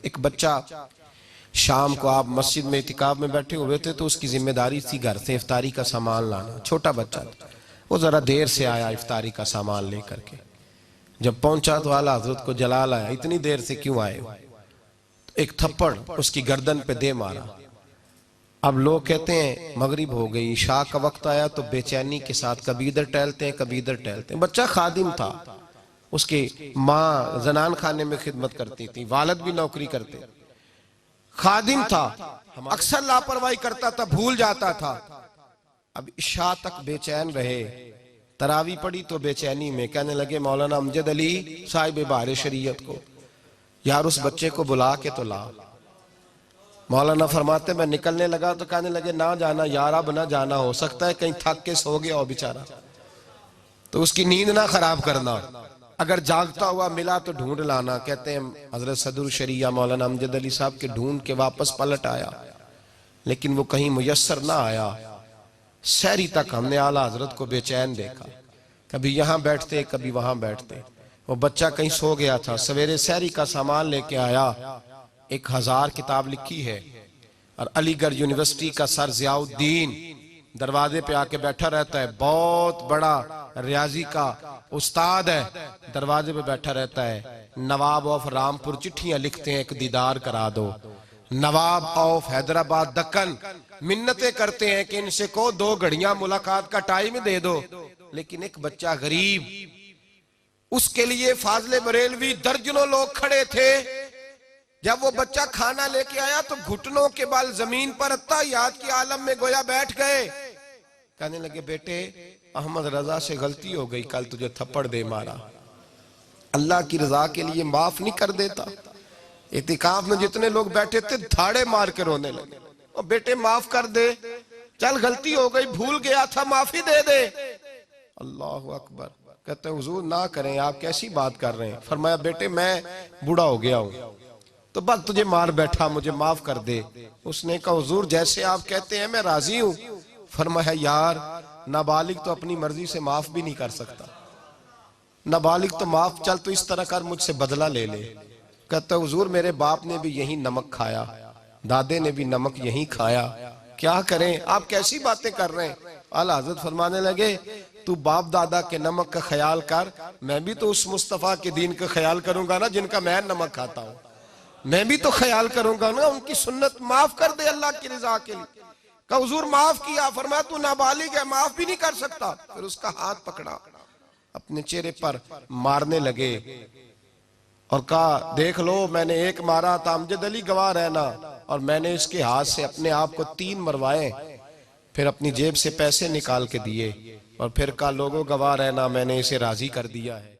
एक बच्चा, शाम को आप मस्जिद में इतिकाफ में बैठे हुए थे तो उसकी जिम्मेदारी थी घर से इफ्तारी का सामान लाना। छोटा बच्चा था, वो जरा देर से आया इफ्तारी का सामान लेकर के। जब पहुंचा तो आला हजरत को जलाल आया, इतनी देर से क्यों आए हो? तो एक थप्पड़ उसकी गर्दन पे दे मारा। अब लोग कहते हैं मगरिब हो गई, इशा का वक्त आया तो बेचैनी के साथ कभी इधर टहलते हैं कभी इधर टहलते हैं। बच्चा खादिम था, उसकी माँ जनान खाने में खिदमत करती थी, वालिद भी नौकरी करते, खादिम था, अक्सर लापरवाही करता था, भूल जाता था। अब इशा तक बेचैन रहे, तरावी पड़ी तो बेचैनी में कहने लगे मौलाना अमजद अली साहिब बार शरीयत को, यार उस बच्चे को बुला के तो ला। मौलाना फरमाते मैं निकलने लगा तो कहने लगे ना जाना यार, अब ना जाना, हो सकता है कहीं थक के सो गया हो बेचारा, तो उसकी नींद ना खराब करना, अगर जागता हुआ मिला तो ढूंढ लाना। कहते हैं हजरत सदरुल शरिया मौलाना अमजद अली साहब के ढूंढ के वापस पलट आया, लेकिन वो कहीं मुयस्सर ना आया। सहरी तक हमने आला हजरत को बेचैन देखा, कभी यहाँ बैठते कभी वहां बैठते। वो बच्चा कहीं सो गया था, सवेरे सहरी का सामान लेके आया, 1000 किताब लिखी है, और अलीगढ़ यूनिवर्सिटी का सर जियाउद्दीन दरवाजे पे आके बैठा रहता है, बहुत बड़ा रियाजी का उस्ताद है, दरवाजे पे बैठा रहता है। नवाब ऑफ रामपुर चिट्ठियां लिखते हैं, एक दीदार करा दो। नवाब ऑफ हैदराबाद दक्कन मिन्नतें करते हैं कि इनसे को 2 घड़ियां मुलाकात का टाइम दे दो, लेकिन एक बच्चा गरीब, उसके लिए फाजले बरेलवी दर्जनों लोग खड़े थे। जब वो बच्चा खाना लेके आया तो घुटनों के बल जमीन पर अत्ताहियात के आलम में गोया बैठ गए। कहने लगे बेटे अहमद रजा से गलती हो गई, कल तुझे थप्पड़ दे मारा, अल्लाह की रजा के लिए माफ नहीं कर देता। इतिकाफ में जितने लोग बैठे थे धाड़े मार के रोने लगे, और बेटे माफ कर दे, चल गलती हो गई, भूल गया था, माफी दे दे। अल्लाह अकबर। कहते हैं हुजूर ना करें, आप कैसी बात कर रहे हैं? फरमाया बेटे मैं बूढ़ा हो गया हूं तो बस तुझे मार बैठा, मुझे माफ कर दे। उसने कहा हुजूर जैसे आप कहते हैं मैं राजी हूं। फरमाया यार नाबालिग तो अपनी मर्जी से माफ भी नहीं कर सकता, नाबालिग तो माफ, चल तो इस तरह कर मुझसे बदला ले ले। कहता हुजूर मेरे बाप ने भी यही नमक खाया, दादे ने भी नमक यही खाया, क्या करें? आप कैसी बातें कर रहे हैं? आला हज़रत फरमाने लगे तू बाप दादा के नमक का ख्याल कर, मैं भी तो उस मुस्तफा के दीन का ख्याल करूंगा ना जिनका मैं नमक खाता हूं, मैं भी तो ख्याल करूंगा ना उनकी सुन्नत। माफ कर दे अल्लाह की रजा के लिए। कहा हुजूर माफ किया। फरमाया तू नाबालिग है, माफ भी नहीं कर सकता। फिर उसका हाथ पकड़ा, अपने चेहरे पर मारने लगे और कहा देख लो मैंने एक मारा था, अमजद अली गवाह रहना, और मैंने इसके हाथ से अपने आप को 3 मरवाए। फिर अपनी जेब से पैसे निकाल के दिए और फिर कहा लोगों गवाह रहना, मैंने इसे राजी कर दिया है।